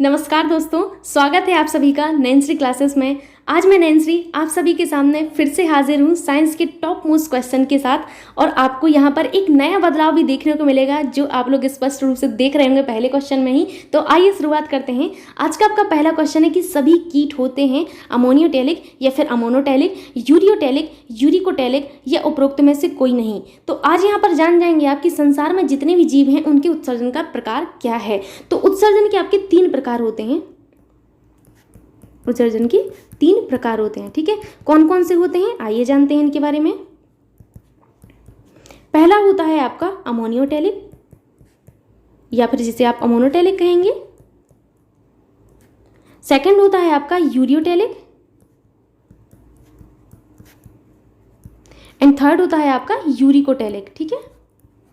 नमस्कार दोस्तों, स्वागत है आप सभी का नैन्सी क्लासेस में। आज मैं नैन्सी आप सभी के सामने फिर से हाजिर हूँ साइंस के टॉप मोस्ट क्वेश्चन के साथ। और आपको यहाँ पर एक नया बदलाव भी देखने को मिलेगा जो आप लोग स्पष्ट रूप से देख रहे होंगे पहले क्वेश्चन में ही। तो आइए शुरुआत करते हैं। आज का आपका पहला क्वेश्चन है कि सभी कीट होते हैं अमोनियोटेलिक या फिर अमोनोटेलिक, यूरियोटेलिक, यूरिकोटेलिक या उपरोक्त में से कोई नहीं। तो आज यहाँ पर जान जाएंगे आप कि संसार में जितने भी जीव हैं उनके उत्सर्जन का प्रकार क्या है। तो उत्सर्जन के आपके 3 प्रकार होते हैं। उत्सर्जन के 3 प्रकार होते हैं, ठीक है। कौन कौन से होते हैं आइए जानते हैं इनके बारे में। पहला होता है आपका अमोनियोटेलिक या फिर जिसे आप अमोनोटेलिक कहेंगे। सेकंड होता है आपका यूरियोटेलिक एंड थर्ड होता है आपका यूरिकोटेलिक, ठीक है,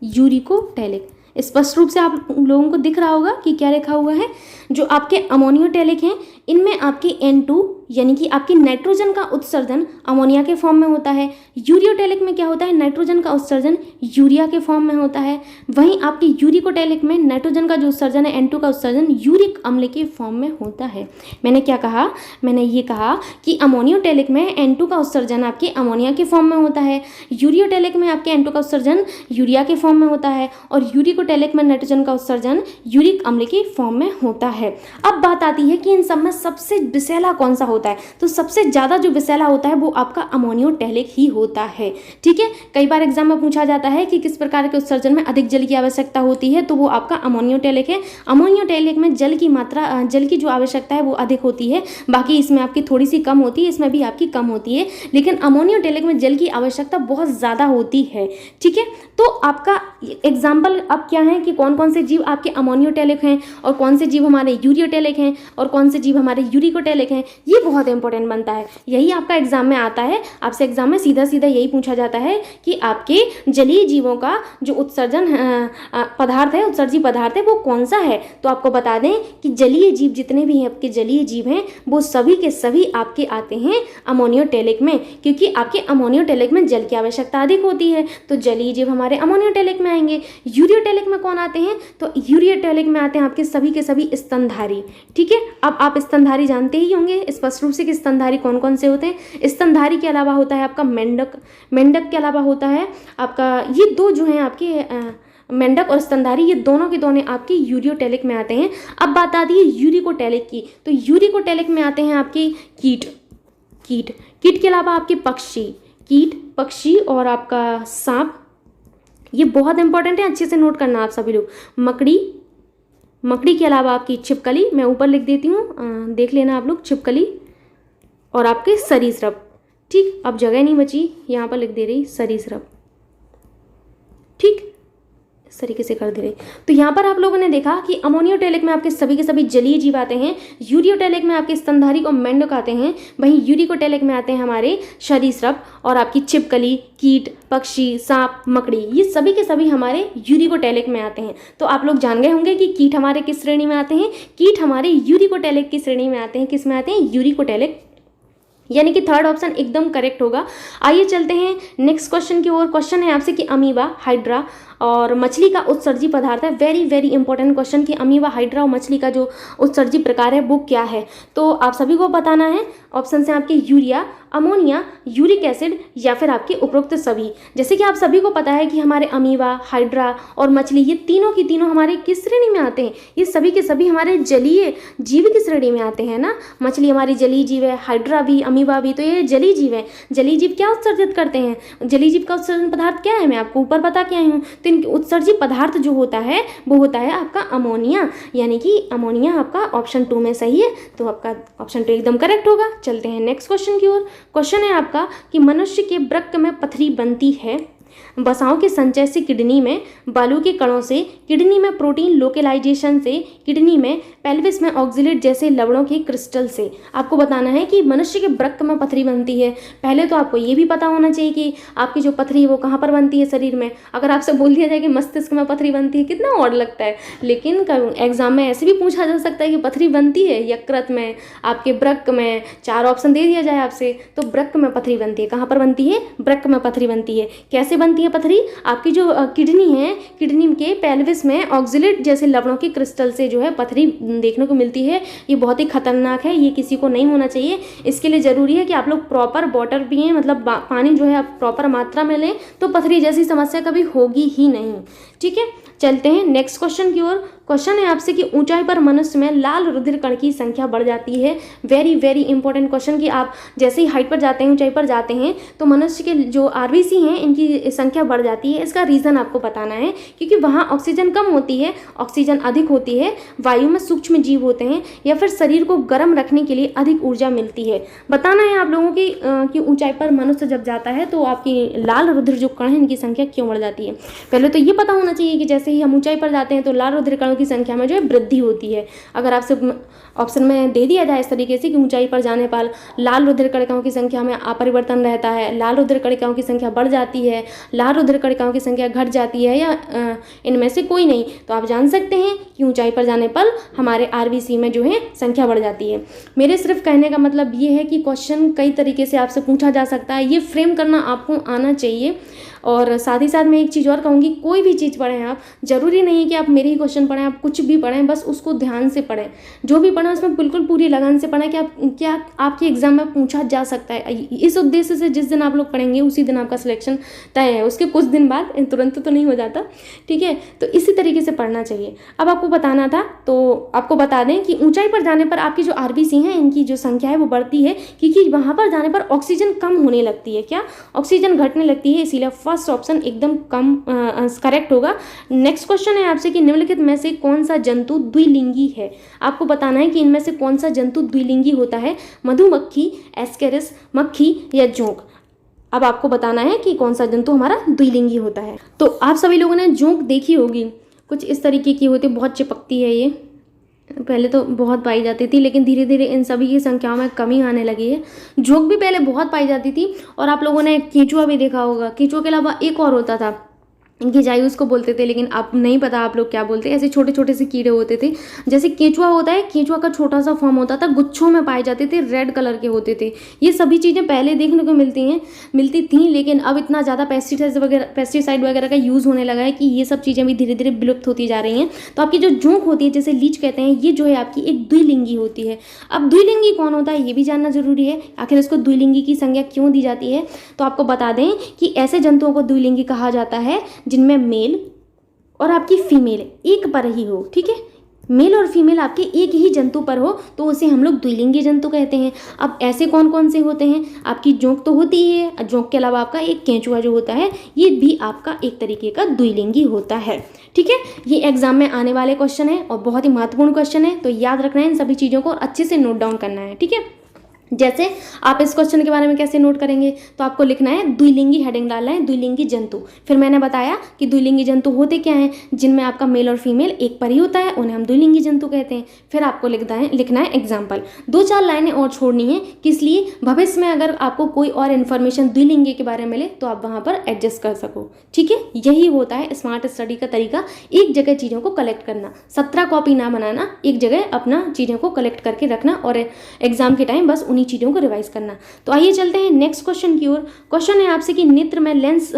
यूरिकोटेलिक। स्पष्ट रूप से आप लोगों को दिख रहा होगा कि क्या लिखा हुआ है। जो आपके अमोनियोटेलिक हैं इनमें आपकी N2 यानी कि आपकी नाइट्रोजन का उत्सर्जन अमोनिया के फॉर्म में होता है। यूरियोटेलिक में क्या होता है, नाइट्रोजन का उत्सर्जन यूरिया के फॉर्म में होता है। वहीं आपकी यूरिकोटेलिक में नाइट्रोजन का जो उत्सर्जन है N2 का उत्सर्जन यूरिक अम्ल के फॉर्म में होता है। मैंने क्या कहा, मैंने ये कहा कि अमोनियोटेलिक में N2 का उत्सर्जन आपके अमोनिया के फॉर्म में होता है, यूरियोटेलिक में आपके N2 का उत्सर्जन यूरिया के फॉर्म में होता है और यूरिकोटेलिक में नाइट्रोजन का उत्सर्जन यूरिक अम्ल के फॉर्म में होता है। अब बात आती है कि इन सब में सबसे विषैला कौन सा होता है। तो सबसे ज़्यादा जो विषैला होता है वो आपका अमोनियोटेलिक ही होता है, ठीक है। कई बार एग्जाम में पूछा जाता है कि किस प्रकार के उत्सर्जन में अधिक जल की आवश्यकता होती है, तो वो आपका अमोनियोटेलिक है। अमोनियोटेलिक में जल की मात्रा, जल की जो आवश्यकता है वो अधिक होती है। बाकी इसमें आपकी थोड़ी सी कम होती है, इसमें भी आपकी कम होती है, लेकिन अमोनियोटेलिक में जल की आवश्यकता बहुत ज़्यादा होती है, ठीक है। तो आपका एग्जाम्पल अब क्या है कि कौन कौन से जीव आपके अमोनियोटेलिक हैं और कौन से जीव हमारे यूरियोटेलिक हैं और कौन से जीव हमारे यूरिकोटेलिक हैं, ये बहुत इंपॉर्टेंट बनता है। यही आपका एग्जाम में आता है। आपसे एग्जाम में सीधा सीधा यही पूछा जाता है कि आपके जलीय जीवों का जो उत्सर्जन पदार्थ है, उत्सर्जी पदार्थ है, वो कौन सा है। तो आपको बता दें कि जलीय जीव जितने भी हैं आपके जलीय जीव हैं वो सभी के सभी आपके आते हैं अमोनियोटेलिक में, क्योंकि आपके अमोनियोटेलिक में जल की आवश्यकता अधिक होती है। तो जलीय जीव हमारे अमोनियोटेलिक में आएंगे। यूरियोटेलिक में कौन आते हैं, तो यूरियोटेलिक में आते हैं आपके सभी के सभी स्तनधारी, ठीक है। अब आप स्तनधारी जानते ही होंगे स्पष्ट रूप से कि स्तनधारी कौन कौन से होते हैं। स्तनधारी के अलावा होता है आपका मेंढक, मेंढक के अलावा होता है आपका, ये दो जो हैं आपके मेंढक और स्तनधारी, ये दोनों के दोनों आपके यूरियोटेलिक में आते हैं। अब बात आती है यूरिकोटेलिक की। तो यूरिकोटेलिक में आते हैं आपके कीट, कीट कीट के अलावा आपके पक्षी, कीट, पक्षी और आपका सांप, ये बहुत इंपॉर्टेंट है, अच्छे से नोट करना आप सभी लोग। मकड़ी, मकड़ी के अलावा आपकी छिपकली, मैं ऊपर लिख देती हूँ, देख लेना आप लोग, छिपकली और आपके सरीसृप, ठीक। अब जगह नहीं बची, यहाँ पर लिख दे रही सरीसृप, ठीक, इस तरीके से कर दे रही। तो यहाँ पर आप लोगों ने देखा कि अमोनियोटेलिक में आपके सभी के सभी जलीय जीव आते हैं, यूरियोटेलिक में आपके स्तनधारी को मेंढक आते हैं, वहीं यूरिकोटेलिक में आते हैं हमारे सरीसृप और आपकी छिपकली, कीट, पक्षी, सांप, मकड़ी, ये सभी के सभी हमारे यूरिकोटेलिक में आते हैं। तो आप लोग जान गए होंगे कि कीट हमारे किस श्रेणी में आते हैं, कीट हमारे यूरिकोटेलिक की श्रेणी में आते हैं। किस में आते हैं, यूरिकोटेलिक, यानी कि थर्ड ऑप्शन एकदम करेक्ट होगा। आइए चलते हैं नेक्स्ट क्वेश्चन की ओर। क्वेश्चन है आपसे कि अमीबा, हाइड्रा और मछली का उत्सर्जी पदार्थ है। वेरी वेरी इंपॉर्टेंट क्वेश्चन कि अमीबा, हाइड्रा और मछली का जो उत्सर्जी प्रकार है वो क्या है। तो आप सभी को बताना है। ऑप्शन है आपके यूरिया, अमोनिया, यूरिक एसिड या फिर आपके उपरोक्त सभी। जैसे कि आप सभी को पता है कि हमारे अमीबा, हाइड्रा और मछली ये तीनों की तीनों हमारे किस श्रेणी में आते हैं, ये सभी के सभी हमारे जलीय जीव की श्रेणी में आते हैं ना। मछली हमारी जलीय जीव है, हाइड्रा भी, अमीबा भी, तो ये जलीय जीव है। जलीय जीव क्या उत्सर्जित करते हैं, जलीय जीव का उत्सर्जन पदार्थ क्या है, मैं आपको ऊपर बता के आई हूँ। तो इनके उत्सर्जी पदार्थ जो होता है वो होता है आपका अमोनिया, यानी कि अमोनिया आपका ऑप्शन 2 में सही है। तो आपका ऑप्शन 2 एकदम करेक्ट होगा। चलते हैं नेक्स्ट क्वेश्चन की ओर। क्वेश्चन है आपका कि मनुष्य के वृक्क में पथरी बनती है वसाओं के संचय से किडनी में, बालू के कणों से किडनी में, प्रोटीन लोकेलाइजेशन से किडनी में, पेल्विस में ऑक्जिलेट जैसे लवणों के क्रिस्टल से। आपको बताना है कि मनुष्य के वृक्क में पथरी बनती है। पहले तो आपको ये भी पता होना चाहिए कि आपकी जो पथरी है वो कहाँ पर बनती है शरीर में। अगर आपसे बोल दिया जाए कि मस्तिष्क में पथरी बनती है, कितना ऑड लगता है, लेकिन एग्जाम में ऐसे भी पूछा जा सकता है कि पथरी बनती है यकृत में, आपके वृक्क में, 4 ऑप्शन दे दिया जाए आपसे, तो वृक्क में पथरी बनती है। कहाँ पर बनती है, वृक्क में पथरी बनती है। कैसे बनती है पथरी? आपकी जो किडनी है, किडनी के पेल्विस में ऑक्जेलेट जैसे लवणों के क्रिस्टल से जो है पथरी देखने को मिलती है। ये बहुत ही खतरनाक है, ये किसी को नहीं होना चाहिए। इसके लिए ज़रूरी है कि आप लोग प्रॉपर वाटर पिएं, मतलब पानी जो है आप प्रॉपर मात्रा में लें, तो पथरी जैसी समस्या कभी होगी ही नहीं। ठीक है, चलते हैं नेक्स्ट क्वेश्चन की ओर। क्वेश्चन है आपसे कि ऊंचाई पर मनुष्य में लाल रुधिर कण की संख्या बढ़ जाती है। वेरी वेरी इंपॉर्टेंट क्वेश्चन कि आप जैसे ही हाइट पर जाते हैं, ऊंचाई पर जाते हैं, तो मनुष्य के जो आरबीसी हैं इनकी संख्या बढ़ जाती है। इसका रीज़न आपको बताना है, क्योंकि वहाँ ऑक्सीजन कम होती है, ऑक्सीजन अधिक होती है, वायु में सूक्ष्म जीव होते हैं, या फिर शरीर को गर्म रखने के लिए अधिक ऊर्जा मिलती है। बताना है आप लोगों की कि ऊंचाई पर मनुष्य जब जाता है तो आपकी लाल रुधिर जो कण है इनकी संख्या क्यों बढ़ जाती है। पहले तो ये पता होना चाहिए कि जैसे ही हम ऊंचाई पर जाते हैं तो लाल रुधिर कणों की संख्या में जो है वृद्धि होती है। अगर आपसे ऑप्शन में दे दिया जाए इस तरीके से कि ऊंचाई पर जाने पर लाल रुधिर कणिकाओं की संख्या में अपरिवर्तन रहता है, लाल रुधिर कणिकाओं की संख्या बढ़ जाती है, लाल रुधिर कणिकाओं की संख्या घट जाती है, या इनमें से कोई नहीं, तो आप जान सकते हैं कि ऊंचाई पर जाने पर हमारे आरबीसी में जो है संख्या बढ़ जाती है। मेरे सिर्फ कहने का मतलब ये है कि क्वेश्चन कई तरीके से आपसे पूछा जा सकता है, ये फ्रेम करना आपको आना चाहिए। और साथ ही साथ मैं एक चीज़ और कहूँगी, कोई भी चीज़ पढ़ें आप, ज़रूरी नहीं है कि आप मेरे ही क्वेश्चन पढ़ें, आप कुछ भी पढ़ें, बस उसको ध्यान से पढ़ें। जो भी पढ़ें उसमें बिल्कुल पूरी लगन से पढ़ें कि आप क्या आपके एग्जाम में पूछा जा सकता है। इस उद्देश्य से जिस दिन आप लोग पढ़ेंगे उसी दिन आपका सिलेक्शन तय है, उसके कुछ दिन बाद, तुरंत तो नहीं हो जाता। ठीक है, तो इसी तरीके से पढ़ना चाहिए। अब आपको बताना था, तो आपको बता दें कि ऊंचाई पर जाने पर आपकी जो आरबीसी हैं इनकी जो संख्या है वो बढ़ती है, क्योंकि वहाँ पर जाने पर ऑक्सीजन कम होने लगती है। क्या? ऑक्सीजन घटने लगती है, इसीलिए फर्स्ट ऑप्शन एकदम कम करेक्ट होगा। नेक्स्ट क्वेश्चन है आपसे कि निम्नलिखित में से कौन सा जंतु द्विलिंगी है। आपको बताना है कि इनमें से कौन सा जंतु द्विलिंगी होता है, मधुमक्खी, एस्केरिस मक्खी या जोंक। अब आपको बताना है कि कौन सा जंतु हमारा द्विलिंगी होता है। तो आप सभी लोगों ने जोंक देखी होगी, कुछ इस तरीके की होती है, बहुत चिपकती है। ये पहले तो बहुत पाई जाती थी, लेकिन धीरे धीरे इन सभी की संख्याओं में कमी आने लगी है। जोंक भी पहले बहुत पाई जाती थी, और आप लोगों ने केंचुआ भी देखा होगा। केंचुआ के अलावा एक और होता था, इनकी जाई उसको बोलते थे, लेकिन अब नहीं पता आप लोग क्या बोलते हैं। ऐसे छोटे छोटे से कीड़े होते थे, जैसे केंचुआ होता है, केंचुआ का छोटा सा फॉर्म होता था, गुच्छों में पाए जाते थे, रेड कलर के होते थे। ये सभी चीज़ें पहले देखने को मिलती थी, लेकिन अब इतना ज़्यादा पेस्टिसाइड वगैरह का यूज़ होने लगा है कि ये सब चीज़ें भी धीरे धीरे विलुप्त होती जा रही हैं। तो आपकी जो जोंक होती है, जैसे लीच कहते हैं, ये जो है आपकी एक द्विलिंगी होती है। अब द्विलिंगी कौन होता है ये भी जानना जरूरी है, आखिर इसको द्विलिंगी की संज्ञा क्यों दी जाती है। तो आपको बता दें कि ऐसे जंतुओं को द्विलिंगी कहा जाता है जिनमें मेल और आपकी फीमेल एक पर ही हो। ठीक है, मेल और फीमेल आपके एक ही जंतु पर हो तो उसे हम लोग द्विलिंगी जंतु कहते हैं। अब ऐसे कौन कौन से होते हैं, आपकी जोंक तो होती ही है, जोंक के अलावा आपका एक केंचुआ जो होता है ये भी आपका एक तरीके का द्विलिंगी होता है। ठीक है, ये एग्जाम में आने वाले क्वेश्चन है और बहुत ही महत्वपूर्ण क्वेश्चन है, तो याद रखना है इन सभी चीज़ों को और अच्छे से नोट डाउन करना है। ठीक है, जैसे आप इस क्वेश्चन के बारे में कैसे नोट करेंगे, तो आपको लिखना है द्विलिंगी, हेडिंग डालना है द्विलिंगी जंतु। फिर मैंने बताया कि द्विलिंगी जंतु होते क्या हैं, जिनमें आपका मेल और फीमेल एक पर ही होता है, उन्हें हम द्विलिंगी जंतु कहते हैं। फिर आपको लिखना है एग्जाम्पल। 2-4 लाइनें और छोड़नी है, किस लिए, भविष्य में अगर आपको कोई और इन्फॉर्मेशन द्विलिंगी के बारे में मिले तो आप वहाँ पर एडजस्ट कर सको। ठीक है, यही होता है स्मार्ट स्टडी का तरीका, एक जगह चीज़ों को कलेक्ट करना, 17 कॉपी ना बनाना, एक जगह अपना चीज़ों को कलेक्ट करके रखना और एग्जाम के टाइम बस उन्हीं चीज़ों को रिवाइज करना। तो आइए चलते हैं नेक्स्ट क्वेश्चन की ओर। क्वेश्चन है आपसे कि नेत्र में लेंस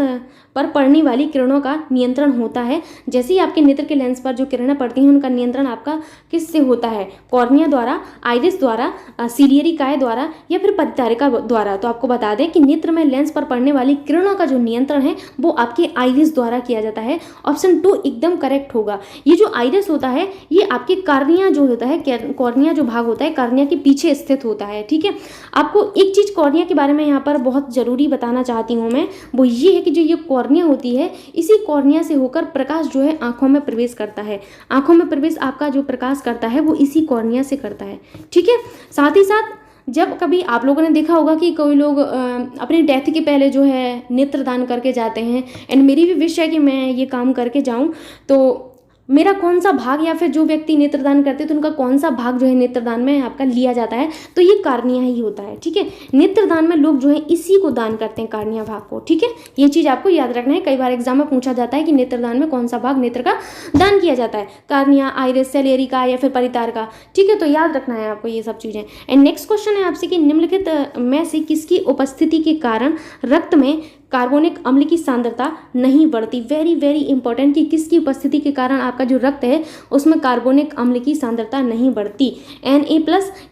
पर पड़ने वाली किरणों का नियंत्रण होता है। जैसे ही आपके नेत्र के लेंस पर जो किरणें पड़ती हैं उनका नियंत्रण आपका किससे होता है, कॉर्निया द्वारा, आइरिस द्वारा, सिलियरी काय द्वारा या फिर परिचारिका द्वारा। तो आपको बता दें कि नेत्र में लेंस पर पड़ने वाली किरणों का जो नियंत्रण है वो आपके आइरिस द्वारा किया जाता है। ऑप्शन 2 एकदम करेक्ट होगा। ये जो आइरिस होता है ये आपके कार्निया जो होता है, कॉर्निया जो भाग होता है कार्निया के पीछे स्थित होता है। ठीक है, आपको एक चीज़ कॉर्निया के बारे में यहाँ पर बहुत ज़रूरी बताना चाहती हूँ मैं, वो ये है कि जो ये कॉर्निया होती है, इसी कॉर्निया से होकर प्रकाश जो है आंखों में प्रवेश करता है। आंखों में प्रवेश आपका जो प्रकाश करता है वो इसी कॉर्निया से करता है। ठीक है, साथ ही साथ जब कभी आप लोगों ने देखा होगा कि कोई लोग अपनी डेथ के पहले जो है नेत्रदान करके जाते हैं, एंड मेरी भी विश है कि मैं ये काम करके जाऊँ। तो मेरा कौन सा भाग, या फिर जो व्यक्ति नेत्रदान करते हैं तो उनका कौन सा भाग जो है नेत्रदान में आपका लिया जाता है, तो ये कार्निया ही होता है। ठीक है, नेत्रदान में लोग जो है इसी को दान करते हैं, कार्निया भाग को। ठीक है, ये चीज़ आपको याद रखना है, कई बार एग्जाम में पूछा जाता है कि नेत्रदान में कौन सा भाग नेत्र का दान किया जाता है, कार्निया, आइरिस, सैलियरी का या फिर परितार का। ठीक है, तो याद रखना है आपको ये सब चीज़ें। एंड नेक्स्ट क्वेश्चन है आपसे कि निम्नलिखित में से किसकी उपस्थिति के कारण रक्त में कार्बोनिक अम्ल की सांद्रता नहीं बढ़ती। वेरी वेरी इंपॉर्टेंट, कि किसकी उपस्थिति के कारण आपका जो रक्त है उसमें कार्बोनिक अम्ल की सांद्रता नहीं बढ़ती, Na+,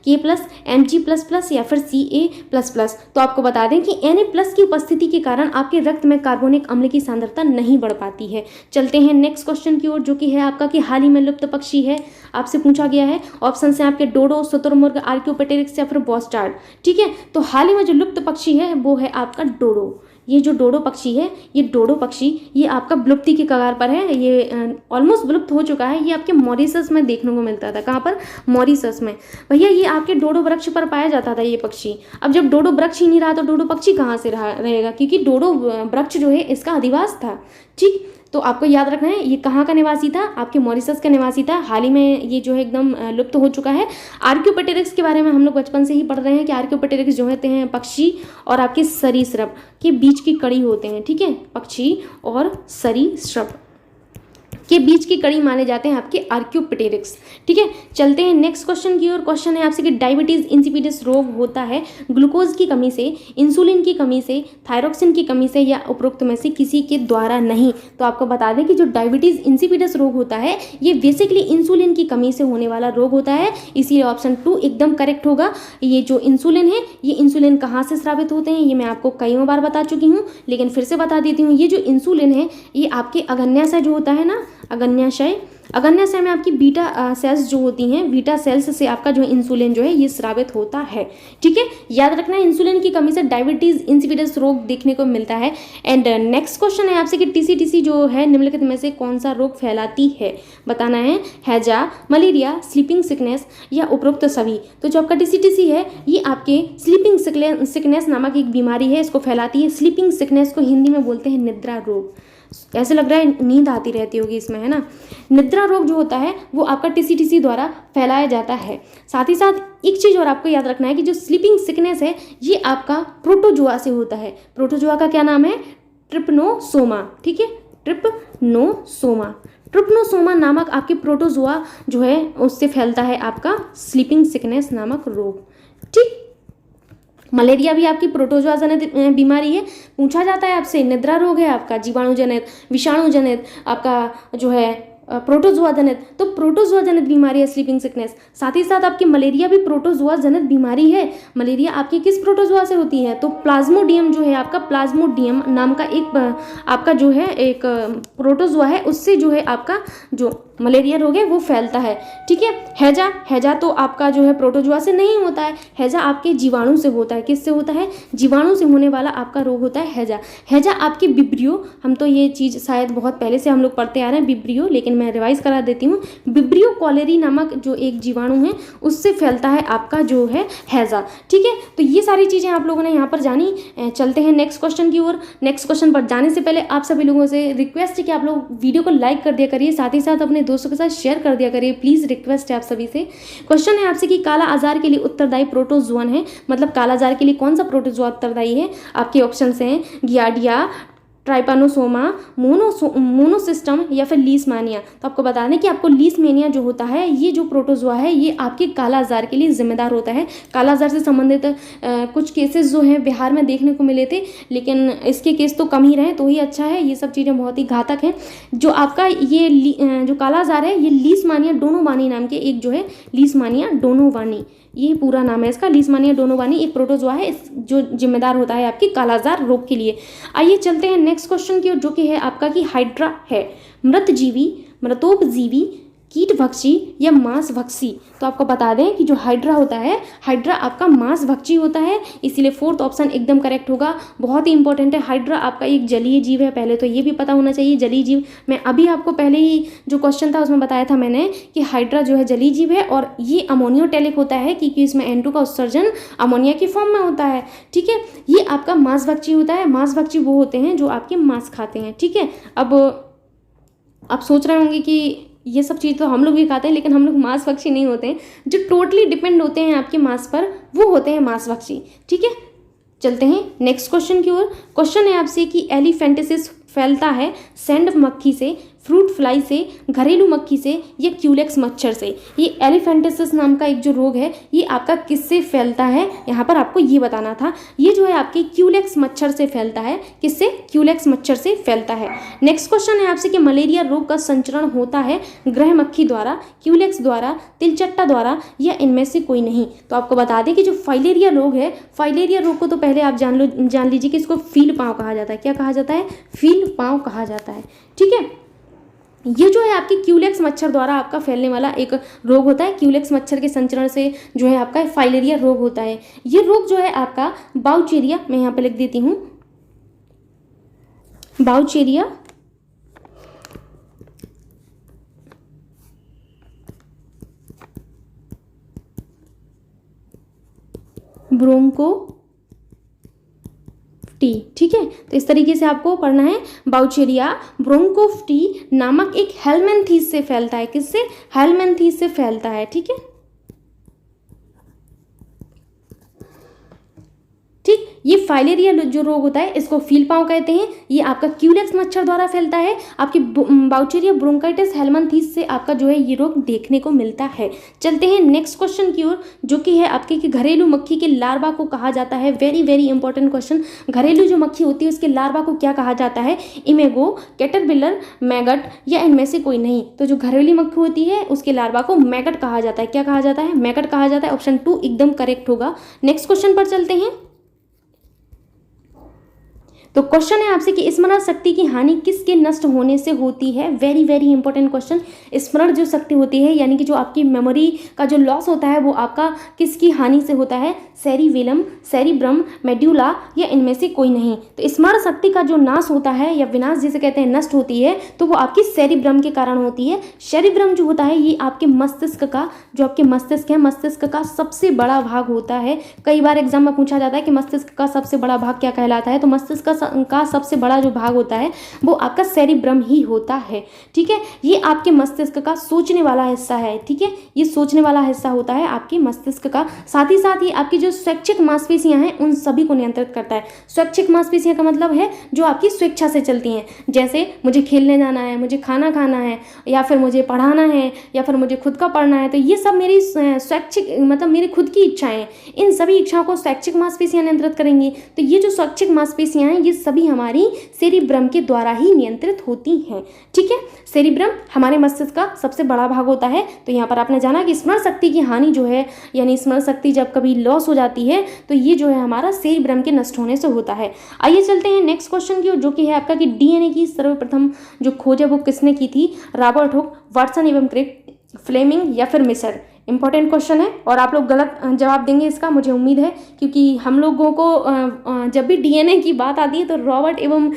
K+, Mg++ या फिर Ca++। तो आपको बता दें कि Na+ की उपस्थिति के कारण आपके रक्त में कार्बोनिक अम्ल की सांद्रता नहीं बढ़ पाती है। चलते हैं नेक्स्ट क्वेश्चन की ओर, जो कि है आपका कि हाल ही में लुप्त पक्षी है, आपसे पूछा गया है। ऑप्शन है आपके डोडो, शुतुरमुर्ग, आर्कियोपेटेरिक्स या फिर बॉस्टार्ड। ठीक है, तो हाल ही में जो लुप्त पक्षी है वो है आपका डोडो। ये जो डोडो पक्षी है, ये डोडो पक्षी ये आपका विलुप्ति की कगार पर है, ये ऑलमोस्ट विलुप्त हो चुका है। ये आपके मॉरिशस में देखने को मिलता था। कहाँ पर? मॉरिशस में। भैया ये आपके डोडो वृक्ष पर पाया जाता था ये पक्षी। अब जब डोडो वृक्ष ही नहीं रहा तो डोडो पक्षी कहाँ से रहेगा, क्योंकि डोडो वृक्ष जो है इसका अधिवास था। ठीक, तो आपको याद रखना है ये कहाँ का निवासी था, आपके मॉरिशस का निवासी था। हाल ही में ये जो है एकदम लुप्त हो चुका है। आर्कियोपेटेरिक्स के बारे में हम लोग बचपन से ही पढ़ रहे हैं कि आर्कियोपेटेरिक्स जो होते हैं पक्षी और आपके सरीसृप के बीच की कड़ी होते हैं। ठीक है, पक्षी और सरीसृप के बीच की कड़ी माने जाते हैं आपके आर्कियोपेटेरिक्स। ठीक है, चलते हैं नेक्स्ट क्वेश्चन की ओर। क्वेश्चन है आपसे कि डायबिटीज इंसिपिडिस रोग होता है ग्लूकोज की कमी से, इंसुलिन की कमी से, थायरोक्सिन की कमी से या उपरोक्त में से किसी के द्वारा नहीं। तो आपको बता दें कि जो डायबिटीज इंसिपिडिस रोग होता है ये बेसिकली इंसुलिन की कमी से होने वाला रोग होता है, इसीलिए ऑप्शन 2 एकदम करेक्ट होगा। ये जो इंसुलिन है, ये इंसुलिन कहाँ से स्रावित होते हैं ये मैं आपको कई बार बता चुकी हूँ, लेकिन फिर से बता देती हूँ। ये जो इंसुलिन है ये आपके अग्न्याशय जो होता है ना, अग्न्याशय में आपकी बीटा सेल्स जो होती हैं, बीटा सेल्स से आपका जो इंसुलिन जो है ये स्रावित होता है। ठीक है, याद रखना है इंसुलिन की कमी से डायबिटीज इंसिपिडिस रोग देखने को मिलता है। एंड नेक्स्ट क्वेश्चन है आपसे कि टीसी जो है निम्नलिखित में से कौन सा रोग फैलाती है, बताना है। हैजा, मलेरिया, स्लीपिंग सिकनेस या उपरोक्त सभी। तो जो आपका टीसी है ये आपके स्लीपिंग सिकनेस नामक एक बीमारी है, इसको फैलाती है। स्लीपिंग सिकनेस को हिंदी में बोलते हैं निद्रा रोग। ऐसे लग रहा है नींद आती रहती होगी इसमें, है ना। निद्रा रोग जो होता है वो आपका टीसी द्वारा फैलाया जाता है। साथ ही साथ एक चीज़ और आपको याद रखना है कि जो स्लीपिंग सिकनेस है ये आपका प्रोटोजोआ से होता है। प्रोटोजोआ का क्या नाम है? ट्रिपनोसोमा। ठीक है, ट्रिपनोसोमा नामक आपके प्रोटोजोआ जो है उससे फैलता है आपका स्लीपिंग सिकनेस नामक रोग। ठीक, मलेरिया भी आपकी प्रोटोजोआ जनित बीमारी है। पूछा जाता है आपसे, निद्रा रोग है आपका जीवाणु जनित, विषाणु जनित, आपका जो है प्रोटोजोआ जनित। तो प्रोटोजोआ जनित बीमारी है स्लीपिंग सिकनेस। साथ ही साथ आपकी मलेरिया भी प्रोटोजोआ जनित बीमारी है। मलेरिया आपकी किस प्रोटोजोआ से होती है? तो प्लाज्मोडियम जो है आपका, प्लाज्मोडियम नाम का एक आपका जो है एक प्रोटोजोआ है, उससे जो है आपका जो मलेरिया रोग है वो फैलता है। ठीक है, हैजा तो आपका जो है प्रोटोजोआ से नहीं होता है, हैजा आपके जीवाणु से होता है। किससे होता है? जीवाणु से होने वाला आपका रोग होता है हैजा आपके विब्रियो, हम तो ये चीज़ शायद बहुत पहले से हम लोग पढ़ते आ रहे हैं विब्रियो, लेकिन मैं रिवाइज करा देती हूँ। विब्रियो कॉलेरी नामक जो एक जीवाणु है उससे फैलता है आपका जो है हैजा। ठीक है, तो ये सारी चीज़ें आप लोगों ने यहाँ पर जानी। चलते हैं नेक्स्ट क्वेश्चन की ओर। नेक्स्ट क्वेश्चन पर जाने से पहले आप सभी लोगों से रिक्वेस्ट है कि आप लोग वीडियो को लाइक कर दिया करिए, साथ ही साथ अपने दोस्तों के साथ शेयर कर दिया करिए, प्लीज़ रिक्वेस्ट है आप सभी से। क्वेश्चन है आपसे कि काला आजार के लिए उत्तरदायी प्रोटोजोअन है, मतलब काला आजार के लिए कौन सा प्रोटोजोआ उत्तरदायी है? आपके ऑप्शन हैं गियार्डिया, ट्राइपानोसोमा, मोनोसिस्टम या फिर लीशमानिया। तो आपको बता दें कि आपको लीशमानिया जो होता है ये जो प्रोटोजोआ है ये आपके काला आजार के लिए जिम्मेदार होता है। काला आजार से संबंधित कुछ केसेस जो हैं बिहार में देखने को मिले थे, लेकिन इसके केस तो कम ही रहे तो ही अच्छा है। ये सब चीज़ें बहुत ही घातक हैं। जो आपका ये जो काला आजार है ये लीशमानिया डोनोवानी नाम के एक जो है, लीशमानिया डोनोवानी ये पूरा नाम है इसका, लीशमानिया डोनोवानी एक प्रोटोजोआ है जो जिम्मेदार होता है आपकी कालाजार रोग के लिए। आइए चलते हैं नेक्स्ट क्वेश्चन की ओर, जो कि है आपका कि हाइड्रा है मृतजीवी, मृतोपजीवी, कीटभक्षी या मांसभक्षी। तो आपको बता दें कि जो हाइड्रा होता है, हाइड्रा आपका मांसभक्षी होता है, इसीलिए फोर्थ ऑप्शन एकदम करेक्ट होगा। बहुत ही इंपॉर्टेंट है, हाइड्रा आपका एक जलीय जीव है, पहले तो ये भी पता होना चाहिए जलीय जीव। मैं अभी आपको पहले ही जो क्वेश्चन था उसमें बताया था मैंने कि हाइड्रा जो है जलीय जीव है और ये अमोनियोटेलिक होता है क्योंकि इसमें N2 का उत्सर्जन अमोनिया की फॉर्म में होता है। ठीक है, ये आपका मांसभक्षी होता है। मांसभक्षी वो होते हैं जो आपके मांस खाते हैं। ठीक है, अब आप सोच रहे होंगे कि ये सब चीज़ तो हम लोग भी खाते हैं, लेकिन हम लोग मांस भक्षी नहीं होते हैं। जो टोटली डिपेंड होते हैं आपके मांस पर वो होते हैं मांस भक्षी। ठीक है, चलते हैं नेक्स्ट क्वेश्चन की ओर। क्वेश्चन है आपसे कि एलिफेंटिसिस फैलता है सैंड मक्खी से, फ्रूट फ्लाई से, घरेलू मक्खी से या क्यूलेक्स मच्छर से। ये एलिफेंटिसिस नाम का एक जो रोग है ये आपका किससे फैलता है, यहाँ पर आपको ये बताना था। ये जो है आपके क्यूलेक्स मच्छर से फैलता है। किससे? क्यूलेक्स मच्छर से फैलता है। नेक्स्ट क्वेश्चन है आपसे कि मलेरिया रोग का संचरण होता है ग्रह मक्खी द्वारा, क्यूलेक्स द्वारा, तिलचट्टा द्वारा या इनमें से कोई नहीं। तो आपको बता दें कि जो फाइलेरिया रोग है, फाइलेरिया रोग को तो पहले आप जान लीजिए कि इसको फील पाँव कहा जाता है। क्या कहा जाता है? फील पाँव कहा जाता है। ठीक है, ये जो है आपके क्यूलेक्स मच्छर द्वारा आपका फैलने वाला एक रोग होता है। क्यूलेक्स मच्छर के संचरण से जो है आपका फाइलेरिया रोग होता है। ये रोग जो है आपका बाउचेरिया, मैं यहाँ पे लिख देती हूँ, बाउचेरिया ब्रोंको टी। ठीक है, तो इस तरीके से आपको पढ़ना है। बाउचेरिया ब्रोंकोफ्टी नामक एक हेलमेंथीस से फैलता है। किससे? हेलमेंथीस से फैलता है। ठीक है, ठीक, ये फाइलेरिया जो रोग होता है इसको फील पाँव कहते हैं। ये आपका क्यूलेक्स मच्छर द्वारा फैलता है। आपकी बाउचेरिया ब्रोंकाइटिस हेलमेंथीस से आपका जो है ये रोग देखने को मिलता है। चलते हैं नेक्स्ट क्वेश्चन की ओर, जो कि है आपके कि घरेलू मक्खी के लार्वा को कहा जाता है। Very very important question. घरेलू जो मक्खी होती है उसके लार्वा को क्या कहा जाता है? इमेगो, कैटरपिलर, मैगट या इनमें से कोई नहीं। तो जो घरेलू मक्खी होती है उसके लार्वा को मैगट कहा जाता है। क्या कहा जाता है? मैगट कहा जाता है। ऑप्शन 2 एकदम करेक्ट होगा। नेक्स्ट क्वेश्चन पर चलते हैं। तो क्वेश्चन है आपसे कि स्मरण शक्ति की हानि किसके नष्ट होने से होती है। Very very important question. स्मरण जो शक्ति होती है यानी कि जो आपकी मेमोरी का जो लॉस होता है वो आपका किसकी हानि से होता है? सेरिवेलम, सेरिब्रम, मेड्यूला या इनमें से कोई नहीं। तो स्मरण शक्ति का जो नाश होता है या विनाश जिसे कहते हैं, नष्ट होती है, तो वो आपकी सेरिब्रम के कारण होती है। सेरिब्रम जो होता है ये आपके मस्तिष्क का, जो आपके मस्तिष्क है, मस्तिष्क का सबसे बड़ा भाग होता है। कई बार एग्जाम में पूछा जाता है कि मस्तिष्क का सबसे बड़ा भाग क्या कहलाता है, तो मस्तिष्क का सबसे बड़ा जो भाग होता है वो आपका सेरिब्रम ही होता है। ठीक है, ये आपके मस्तिष्क का सोचने वाला हिस्सा है। ठीक है, ये सोचने वाला हिस्सा होता है आपके मस्तिष्क का। साथ ही साथ ये आपकी जो स्वैच्छिक मांसपेशियां हैं उन सभी को नियंत्रित करता है। स्वैच्छिक मांसपेशियां का मतलब है जो आपकी स्वेच्छा से चलती हैं, जैसे मुझे खेलने जाना है, मुझे खाना खाना है, या फिर मुझे पढ़ाना है, या फिर मुझे खुद का पढ़ना है। तो ये सब मेरी स्वैच्छिक मतलब मेरी खुद की इच्छाएं, इन सभी इच्छाओं को स्वैच्छिक मांसपेशियां नियंत्रित करेंगी। तो ये जो स्वैच्छिक मांसपेशियां हैं ये सभी हमारी सेरिब्रम के द्वारा ही नियंत्रित होती हैं। ठीक है, सेरिब्रम हमारे मस्तिष्क का सबसे बड़ा भाग होता है। तो यहाँ पर आपने जाना कि स्मरण शक्ति की हानि जो है, यानी स्मरण शक्ति जब कभी लॉस हो जाती है तो ये जो है हमारा सेरिब्रम के नष्ट होने से होता है। आइए चलते हैं नेक्स्ट क्वेश्चन की, जो कि है आपका कि डीएनए की सर्वप्रथम जो खोज है वो किसने की थी? रॉबर्ट हुक, वाटसन एवं क्रिक, फ्लेमिंग या फिर मिसर। इंपॉर्टेंट क्वेश्चन है और आप लोग गलत जवाब देंगे इसका, मुझे उम्मीद है, क्योंकि हम लोगों को जब भी डीएनए की बात आती है तो रॉबर्ट एवं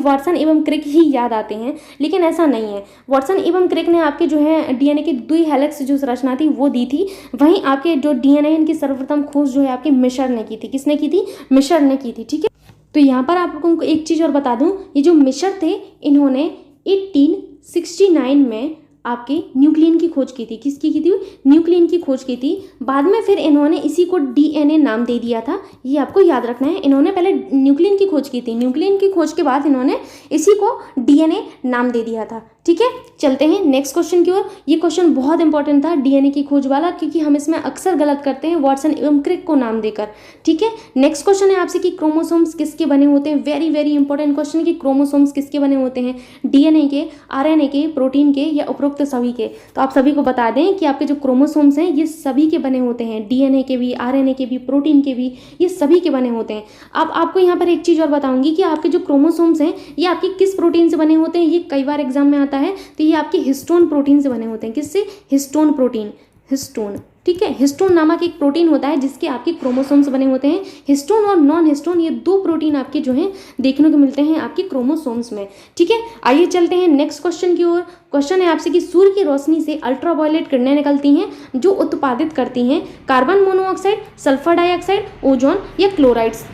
वाटसन एवं क्रिक ही याद आते हैं, लेकिन ऐसा नहीं है। वाटसन एवं क्रिक ने आपके जो है डीएनए की द्वि हेलिक्स जो रचना थी वो दी थी। वहीं आपके जो डीएनए इनकी सर्वप्रथम खोज जो है आपके मिशर ने की थी। किसने की थी? मिशर ने की थी। ठीक है, तो यहाँ पर आप लोगों को एक चीज़ और बता दूँ, ये जो मिशर थे इन्होंने 1869 में आपके न्यूक्लियन की खोज की थी। किसकी की थी? न्यूक्लियन की खोज की थी। बाद में फिर इन्होंने इसी को डीएनए नाम दे दिया था। ये आपको याद रखना है, इन्होंने पहले न्यूक्लियन की खोज की थी, न्यूक्लियन की खोज के बाद इन्होंने इसी को डीएनए नाम दे दिया था। ठीक है, चलते हैं नेक्स्ट क्वेश्चन की ओर। ये क्वेश्चन बहुत इंपॉर्टेंट था डीएनए की खोज वाला, क्योंकि हम इसमें अक्सर गलत करते हैं वाटसन एवं क्रिक को नाम देकर। ठीक है, नेक्स्ट क्वेश्चन है आपसे कि क्रोमोसोम्स किसके बने होते हैं। वेरी वेरी इंपॉर्टेंट क्वेश्चन कि क्रोमोसोम्स किसके बने होते हैं? डीएनए के, आरएनए के, प्रोटीन के या उपरोक्त सभी के। तो आप सभी को बता दें कि आपके जो क्रोमोसोम्स हैं ये सभी के बने होते हैं, डीएनए के भी, आरएनए के भी, प्रोटीन के भी, ये सभी के बने होते हैं। अब आपको यहाँ पर एक चीज़ और बताऊंगी कि आपके जो क्रोमोसोम्स हैं ये आपके किस प्रोटीन से बने होते हैं। ये कई बार एग्जाम में आता है, तो ये आपके हिस्टोन प्रोटीन से बने होते हैं। किससे? Histone protein, histone. ठीक है, हिस्टोन नामक एक प्रोटीन होता है जिसके आपके क्रोमोसोम्स बने होते हैं। हिस्टोन और नॉन हिस्टोन ये दो प्रोटीन आपके जो हैं देखने को मिलते हैं आपके क्रोमोसोम्स में। ठीक है, आइए चलते हैं नेक्स्ट क्वेश्चन की ओर। क्वेश्चन है आपसे कि सूर्य की रोशनी से अल्ट्रावायलेट किरणें निकलती हैं जो उत्पादित करती हैं carbon monoxide, sulphur dioxide, ozone या क्लोराइड्स।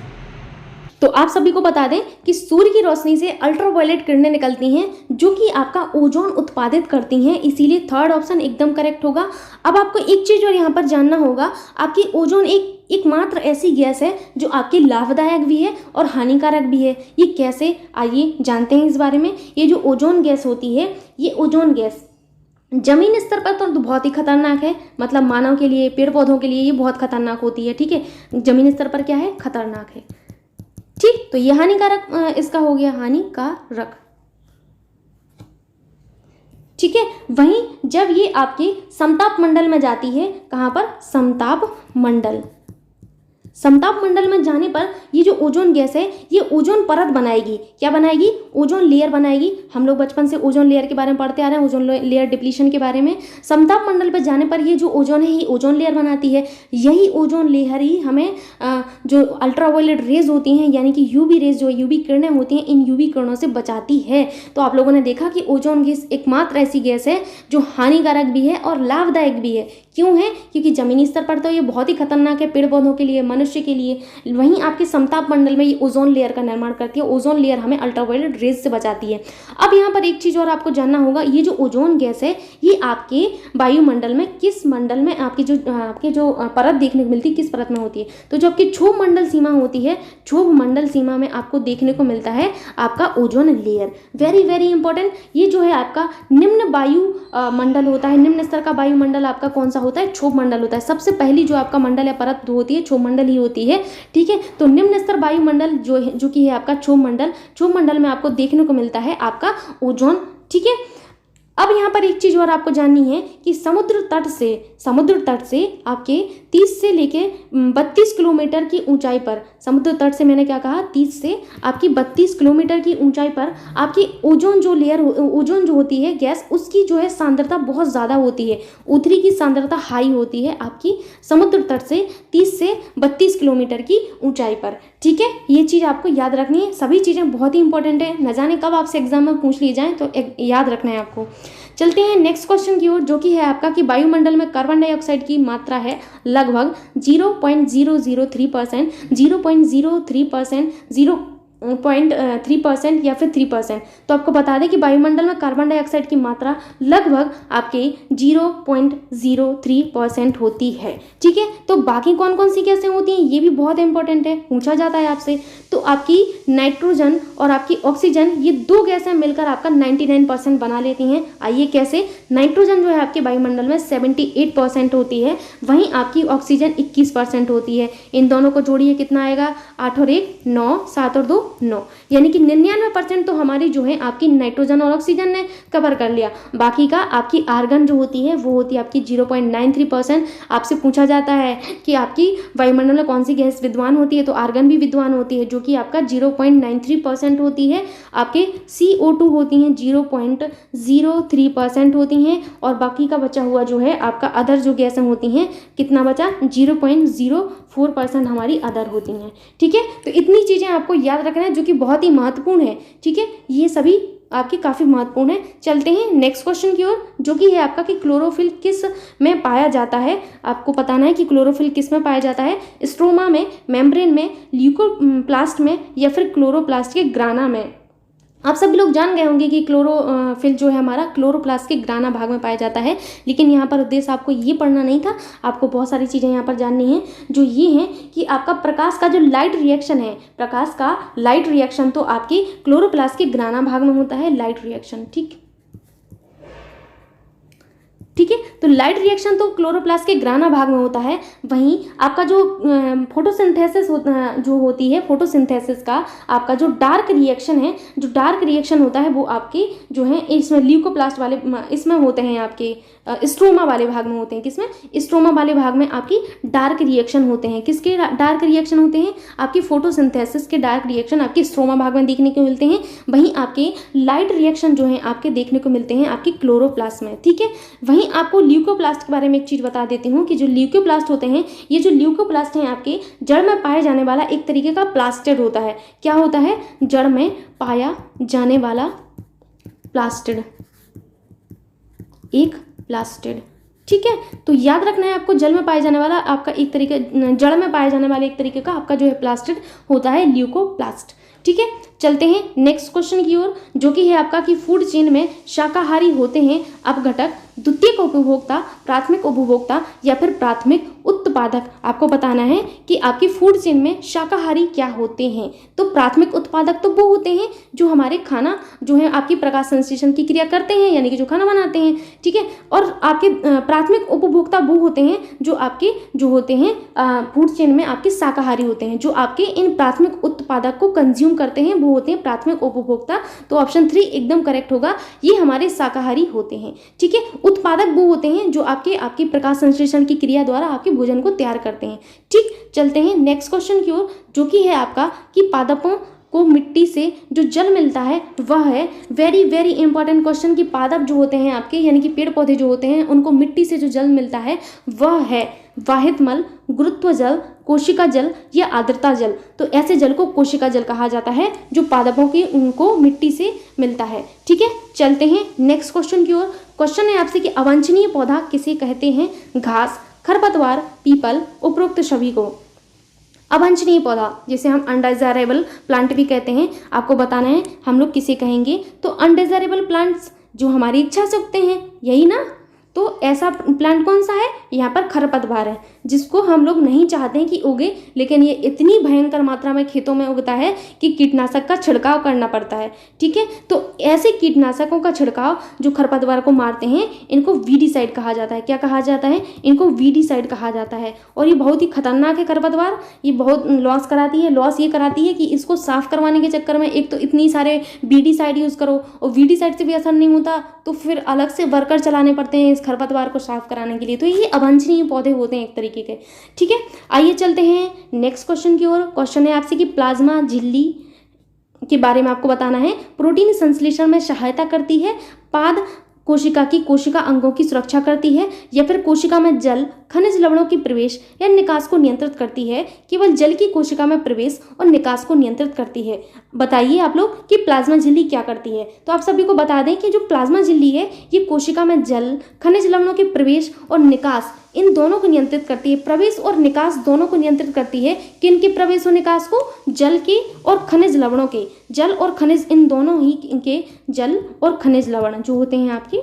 तो आप सभी को बता दें कि सूर्य की रोशनी से अल्ट्रावायलेट किरणें निकलती हैं जो कि आपका ओजोन उत्पादित करती हैं, इसीलिए थर्ड ऑप्शन एकदम करेक्ट होगा। अब आपको एक चीज़ और यहाँ पर जानना होगा, आपकी ओजोन एकमात्र ऐसी गैस है जो आपके लाभदायक भी है और हानिकारक भी है। ये कैसे, आइए जानते हैं इस बारे में। ये जो ओजोन गैस होती है, ये ओजोन गैस जमीन स्तर पर तो बहुत ही खतरनाक है, मतलब मानव के लिए, पेड़ पौधों के लिए ये बहुत खतरनाक होती है, ठीक है। जमीन स्तर पर क्या है, खतरनाक है, ठीक। तो ये हानिकारक इसका हो गया हानिकारक, ठीक है। वहीं जब ये आपके समताप मंडल में जाती है, कहाँ पर, समताप मंडल, समताप मंडल में जाने पर ये जो ओजोन गैस है ये ओजोन परत बनाएगी। क्या बनाएगी, ओजोन लेयर बनाएगी। हम लोग बचपन से ओजोन लेयर के बारे में पढ़ते आ रहे हैं, ओजोन लेयर डिप्लीशन के बारे में। समताप मंडल पर जाने पर ये जो ओजोन है ये ओजोन लेयर बनाती है। यही ओजोन लेयर ही हमें जो अल्ट्रावायलेट रेज होती हैं, यानी कि यूवी रेज, जो यूवी किरणें होती हैं, इन यूवी किरणों से बचाती है। तो आप लोगों ने देखा कि ओजोन गैस एकमात्र ऐसी गैस है जो हानिकारक भी है और लाभदायक भी है। क्यों है, क्योंकि जमीनी स्तर पर तो ये बहुत ही खतरनाक है पेड़ पौधों के लिए, मनुष्य के लिए। वहीं आपके समताप मंडल में ये ओजोन लेयर का निर्माण करती है। ओजोन लेयर हमें अल्ट्रावायलेट रेज से बचाती है। अब यहाँ पर एक चीज़ और आपको जानना होगा, ये जो ओजोन गैस है ये आपके वायुमंडल में किस मंडल में, आपकी जो परत देखने को मिलती है, किस परत में होती है। तो जो आपकी क्षोभ मंडल सीमा होती है, क्षोभ मंडल सीमा में आपको देखने को मिलता है आपका ozone layer. Very very important. ये जो है आपका निम्न वायु मंडल होता है, निम्न स्तर का वायुमंडल आपका कौन सा होता है, क्षोभ मंडल होता है। सबसे पहली जो आपका मंडल या परत होती है क्षोभ मंडल ही होती है, ठीक है। तो निम्न स्तर वायुमंडल जो कि है आपका क्षोभ मंडल, क्षोभ मंडल में आपको देखने को मिलता है आपका ओजोन, ठीक है। अब यहाँ पर एक चीज़ और आपको जाननी है कि समुद्र तट से आपके 30 से लेके 32 किलोमीटर की ऊंचाई पर, समुद्र तट से मैंने क्या कहा, 30 से आपकी 32 किलोमीटर की ऊंचाई पर आपकी ओजोन जो लेयर, ओजोन जो होती है गैस, उसकी जो है सांद्रता बहुत ज़्यादा होती है। उत्तरी की सांद्रता हाई होती है आपकी समुद्र तट से 30 से 32 किलोमीटर की ऊंचाई पर, ठीक है। ये चीज़ आपको याद रखनी है। सभी चीज़ें बहुत ही इंपॉर्टेंट है, न जाने कब आपसे एग्जाम में पूछ ली जाए, तो याद रखना है आपको। चलते हैं नेक्स्ट क्वेश्चन की ओर, जो कि है आपका कि वायुमंडल में कार्बन डाइऑक्साइड की मात्रा है लगभग 0.003%, 0.03%, 0.3% या फिर 3%। तो आपको बता दें कि वायुमंडल में कार्बन डाइऑक्साइड की मात्रा लगभग आपके 0.03% होती है, ठीक है। तो बाकी कौन कौन सी गैसें होती हैं ये भी बहुत इंपॉर्टेंट है, पूछा जाता है आपसे। तो आपकी नाइट्रोजन और आपकी ऑक्सीजन, ये दो गैसें मिलकर आपका 99% बना लेती हैं। आइए कैसे, नाइट्रोजन जो है आपके वायुमंडल में 78% होती है, वहीं आपकी ऑक्सीजन 21% होती है। इन दोनों को जोड़िए कितना आएगा, 8 और 1 9, 7 और 2 9, यानी कि 99% तो हमारी जो है आपकी नाइट्रोजन और ऑक्सीजन ने कवर कर लिया। बाकी का आपकी आर्गन जो होती है वो होती है आपकी 0.93%। आपसे पूछा जाता है कि आपकी वायुमंडल में कौन सी गैस विद्वान होती है, तो आर्गन भी विद्वान होती है, जो कि आपका 0.93% होती है। आपके CO2 होती हैं 0.03% होती हैं, और बाकी का बचा हुआ जो है आपका अदर जो गैसें होती हैं, कितना बचा, 0.04% हमारी अदर होती हैं, ठीक है। तो इतनी चीज़ें आपको याद रखना है जो कि बहुत ही महत्वपूर्ण है, ठीक है। ये सभी आपकी काफ़ी महत्वपूर्ण है। चलते हैं नेक्स्ट क्वेश्चन की ओर, जो कि है आपका कि क्लोरोफिल किस में पाया जाता है। आपको बताना है कि क्लोरोफिल किस में पाया जाता है, स्ट्रोमा में, मेम्ब्रेन में, ल्यूकोप्लास्ट में, या फिर क्लोरोप्लास्ट के ग्राना में। आप सभी लोग जान गए होंगे कि क्लोरोफिल जो है हमारा क्लोरोप्लास्ट के ग्राना भाग में पाया जाता है, लेकिन यहाँ पर उद्देश्य आपको ये पढ़ना नहीं था, आपको बहुत सारी चीज़ें यहाँ पर जाननी है, जो ये हैं कि आपका प्रकाश का जो लाइट रिएक्शन है, प्रकाश का लाइट रिएक्शन तो आपके क्लोरोप्लास्ट के ग्राना भाग में होता है, लाइट रिएक्शन, ठीक है। तो लाइट रिएक्शन तो क्लोरोप्लास्ट के ग्राना भाग में होता है। वहीं आपका जो फोटोसिंथेसिस जो होती है, फोटोसिंथेसिस का आपका जो डार्क रिएक्शन है, जो डार्क रिएक्शन होता है वो आपके जो है इसमें ल्यूकोप्लास्ट वाले इसमें होते हैं, आपके स्ट्रोमा वाले भाग में होते हैं। किसमें, स्ट्रोमा वाले भाग में आपकी डार्क रिएक्शन होते हैं। किसके डार्क रिएक्शन होते हैं, आपकी फोटोसिंथेसिस के डार्क रिएक्शन आपके स्ट्रोमा भाग में देखने को मिलते हैं। वहीं आपके लाइट रिएक्शन जो है आपके देखने को मिलते हैं आपकी क्लोरोप्लास्ट में, ठीक है। वहीं आपको ल्यूकोप्लास्ट के बारे में एक चीज़ बता देती हूँ कि जो ल्यूकोप्लास्ट होते हैं, ये जो ल्यूकोप्लास्ट हैं आपके जड़ में पाए जाने वाला एक तरीके का प्लास्टिड होता है। क्या होता है, जड़ में पाया जाने वाला प्लास्टिड, एक प्लास्टिड, ठीक है। तो याद रखना है आपको, जल में पाए जाने वाला आपका एक तरीके, जड़ में पाए जाने वाले एक तरीके का आपका जो है प्लास्टिड होता है ल्यूकोप्लास्ट। ठीक है, चलते हैं नेक्स्ट क्वेश्चन की ओर, जो कि है आपका कि फूड चेन में शाकाहारी होते हैं अपघटक, द्वितीयक उपभोक्ता, प्राथमिक उपभोक्ता या फिर प्राथमिक उत्पादक। आपको बताना है कि आपकी फूड चेन में शाकाहारी क्या होते हैं। तो प्राथमिक उत्पादक तो वो होते हैं जो हमारे खाना जो है आपकी प्रकाश संश्लेषण की क्रिया करते हैं, यानी कि जो खाना बनाते हैं। ठीक है, और आपके प्राथमिक उपभोक्ता वो होते हैं जो आपके जो होते हैं फूड चेन में आपके शाकाहारी होते हैं, जो आपके इन प्राथमिक उत्पादक को कंज्यूम करते हैं, वो होते हैं प्राथमिक उपभोक्ता। तो ऑप्शन 3 एकदम करेक्ट होगा, ये हमारे शाकाहारी होते हैं। ठीक है, उत्पादक वो होते हैं जो आपकी प्रकाश संश्लेषण की क्रिया द्वारा आपके भोजन को तैयार करते हैं। ठीक, चलते हैं नेक्स्ट क्वेश्चन की ओर, जो कि है आपका कि पादपों को मिट्टी से जो जल मिलता है वह है, वेरी वेरी इंपॉर्टेंट क्वेश्चन, कि पादप जो होते हैं आपके यानी कि पेड़ पौधे जो होते हैं उनको मिट्टी से जो जल मिलता है वह है वाहित मल, गुरुत्व जल, कोशिका जल या आर्द्रता जल। तो ऐसे जल को कोशिका जल कहा जाता है जो पादपों की उनको मिट्टी से मिलता है। ठीक है, चलते हैं नेक्स्ट क्वेश्चन की ओर। क्वेश्चन है आपसे कि अवांछनीय पौधा किसे कहते हैं? घास, खरपतवार, पीपल, उपरोक्त सभी को। अवांछनीय पौधा जिसे हम अनडिजायरेबल प्लांट भी कहते हैं, आपको बताना है हम लोग किसे कहेंगे। तो अनडिजायरेबल प्लांट्स जो हमारी इच्छा से उगते हैं, यही ना। तो ऐसा प्लांट कौन सा है? यहाँ पर खरपतवार है, जिसको हम लोग नहीं चाहते हैं कि उगे, लेकिन ये इतनी भयंकर मात्रा में खेतों में उगता है कि कीटनाशक का छिड़काव करना पड़ता है। ठीक है, तो ऐसे कीटनाशकों का छिड़काव जो खरपतवार को मारते हैं, इनको वीडीसाइड कहा जाता है। क्या कहा जाता है? इनको वीडीसाइड कहा जाता है। और ये बहुत ही खतरनाक है खरपतवार, ये बहुत लॉस कराती है। लॉस ये कराती है कि इसको साफ करवाने के चक्कर में एक तो इतनी सारे वीडीसाइड यूज़ करो, और वीडीसाइड से भी असर नहीं होता तो फिर अलग से वर्कर चलाने पड़ते हैं इस खरपतवार को साफ कराने के लिए। तो ये अवांछनीय पौधे होते हैं एक तरीके के। ठीक है, आइए चलते हैं नेक्स्ट क्वेश्चन की ओर। क्वेश्चन है आपसे कि प्लाज्मा झिल्ली के बारे में आपको बताना है। प्रोटीन संश्लेषण में सहायता करती है, पाद कोशिका की कोशिका अंगों की सुरक्षा करती है, या फिर कोशिका में जल खनिज लवणों की प्रवेश या निकास को नियंत्रित करती है। केवल जल की कोशिका में प्रवेश और निकास को नियंत्रित करती है। बताइए आप लोग कि प्लाज्मा झिल्ली क्या करती है। तो आप सभी को बता दें कि जो प्लाज्मा झिल्ली है ये कोशिका में जल खनिज लवणों के प्रवेश और निकास इन दोनों को नियंत्रित करती है। प्रवेश और निकास दोनों को नियंत्रित करती है। किनके प्रवेश और निकास को? जल के और खनिज लवणों के। जल और खनिज इन दोनों ही इनके जल और खनिज लवण जो होते हैं आपके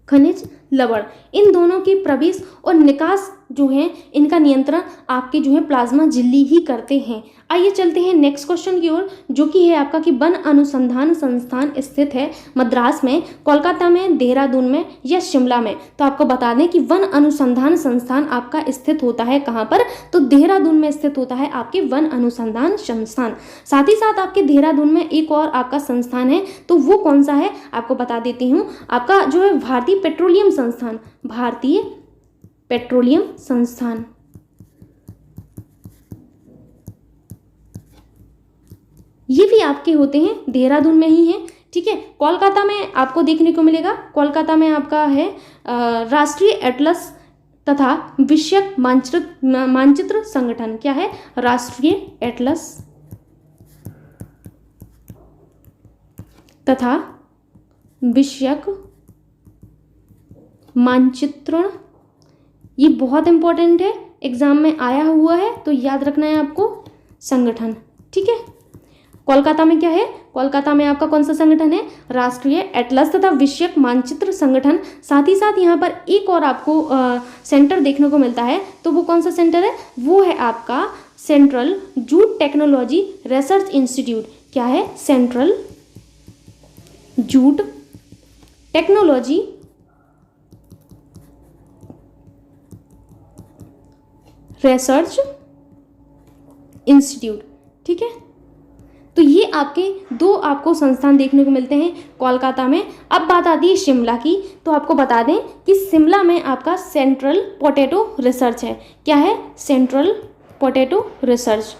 खनिज लवण, इन दोनों के प्रवेश और निकास जो है इनका नियंत्रण आपके जो है प्लाज्मा झिल्ली ही करते हैं। आइए चलते हैं नेक्स्ट क्वेश्चन की ओर, जो कि है आपका कि वन अनुसंधान संस्थान स्थित है मद्रास में, कोलकाता में, देहरादून में या शिमला में। तो आपको बता दें कि वन अनुसंधान संस्थान आपका स्थित होता है कहाँ पर? तो देहरादून में स्थित होता है आपके वन अनुसंधान संस्थान। साथ ही साथ आपके देहरादून में एक और आपका संस्थान है, तो वो कौन सा है आपको बता देती हूँ। आपका जो है भारतीय पेट्रोलियम संस्थान, भारतीय पेट्रोलियम संस्थान। ये भी आपके होते हैं देहरादून में ही है। ठीक है, कोलकाता में आपको देखने को मिलेगा, कोलकाता में आपका है राष्ट्रीय एटलस तथा विषयक मानचित्र संगठन। क्या है? राष्ट्रीय एटलस तथा विषयक मानचित्रण। ये बहुत इंपॉर्टेंट है, एग्जाम में आया हुआ है, तो याद रखना है आपको संगठन। ठीक है, कोलकाता में क्या है? कोलकाता में आपका कौन सा संगठन है? राष्ट्रीय एटलस तथा विषयक मानचित्र संगठन। साथ ही साथ यहाँ पर एक और आपको सेंटर देखने को मिलता है, तो वो कौन सा सेंटर है? वो है आपका central jute technology research institute. क्या है? Central jute technology research institute. ठीक है, तो ये आपके दो आपको संस्थान देखने को मिलते हैं कोलकाता में। अब बात आती है शिमला की, तो आपको बता दें कि शिमला में आपका सेंट्रल पोटैटो रिसर्च है। क्या है? Central potato research.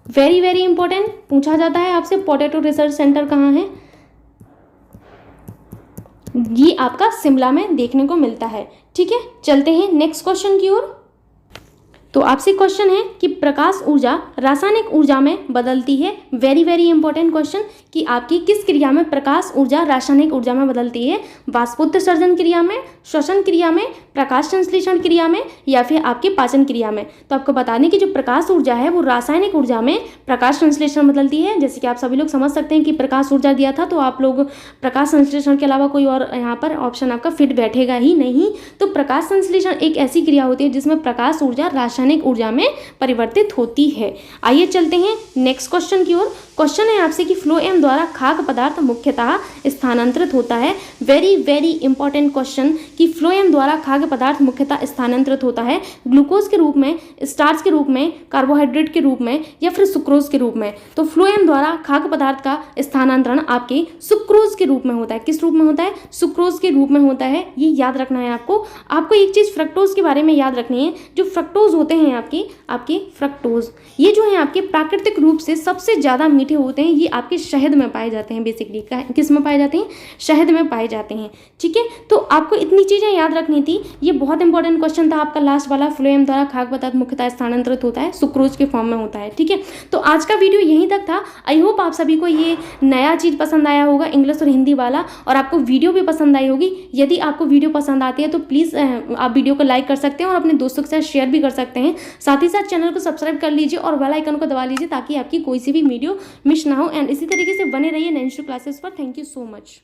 Very very important, पूछा जाता है आपसे पोटैटो रिसर्च सेंटर कहाँ है। ये आपका शिमला में देखने को मिलता है। ठीक है, चलते हैं नेक्स्ट क्वेश्चन की ओर। तो आपसे क्वेश्चन है कि प्रकाश ऊर्जा रासायनिक ऊर्जा में बदलती है। वेरी वेरी इंपॉर्टेंट क्वेश्चन, कि आपकी किस क्रिया में प्रकाश ऊर्जा रासायनिक ऊर्जा में बदलती है? वाष्पोत्सर्जन क्रिया में, श्वसन क्रिया में, प्रकाश संश्लेषण क्रिया में या फिर आपके पाचन क्रिया में। तो आपको बता दें कि जो प्रकाश ऊर्जा है वो रासायनिक ऊर्जा में प्रकाश संश्लेषण बदलती है। जैसे कि आप सभी लोग समझ सकते हैं कि प्रकाश ऊर्जा दिया था, तो आप लोग प्रकाश संश्लेषण के अलावा कोई और यहाँ पर ऑप्शन आपका फिट बैठेगा ही नहीं। तो प्रकाश संश्लेषण एक ऐसी क्रिया होती है जिसमें प्रकाश ऊर्जा रासायनिक ऊर्जा में परिवर्तित होती है। आइए चलते हैं नेक्स्ट क्वेश्चन की ओर। क्वेश्चन है आपसे कि फ्लोएम द्वारा खाद्य पदार्थ मुख्यतः स्थानांतरित होता है। वेरी वेरी इंपॉर्टेंट क्वेश्चन कि फ्लोएम द्वारा खाद्य पदार्थ मुख्यतः स्थानांतरित होता है ग्लूकोज के रूप में, स्टार्च के रूप में, कार्बोहाइड्रेट के रूप में या फिर सुक्रोज के रूप में। तो फ्लोएम द्वारा खाद्य पदार्थ का स्थानांतरण आपके सुक्रोज के रूप में होता है। किस रूप में होता है? सुक्रोज के रूप में होता है। ये याद रखना है आपको। आपको एक चीज फ्रक्टोज के बारे में याद रखनी है। जो फ्रक्टोज होते हैं आपके फ्रक्टोज, ये जो है आपके प्राकृतिक रूप से सबसे ज्यादा मीठे होते हैं। ये आपके शहद में पाए जाते हैं। बेसिकली किस में पाए जाते हैं? शहद में पाए जाते हैं। ठीक है, तो आपको इतनी चीजें याद रखनी थी। ये बहुत इंपॉर्टेंट क्वेश्चन था आपका लास्ट वाला। फ्लोएम द्वारा खाद्य पदार्थ मुख्यतः स्थानांतरित होता है, सुक्रोज के फॉर्म में होता है। ठीक है, तो आज का वीडियो यहीं तक था। आई होप आप सभी को ये नया चीज पसंद आया होगा, इंग्लिश और हिंदी वाला, और आपको वीडियो भी पसंद आई होगी। यदि आपको वीडियो पसंद आती है तो प्लीज आप वीडियो को लाइक कर सकते हैं और अपने दोस्तों के साथ शेयर भी कर सकते हैं। साथ ही साथ चैनल को सब्सक्राइब कर लीजिए और बेल आइकन को दबा लीजिए ताकि आपकी कोई सी भी वीडियो मिस ना हो। एंड इसी तरीके से बने रहिए नैंशु क्लासेस पर। Thank you so much.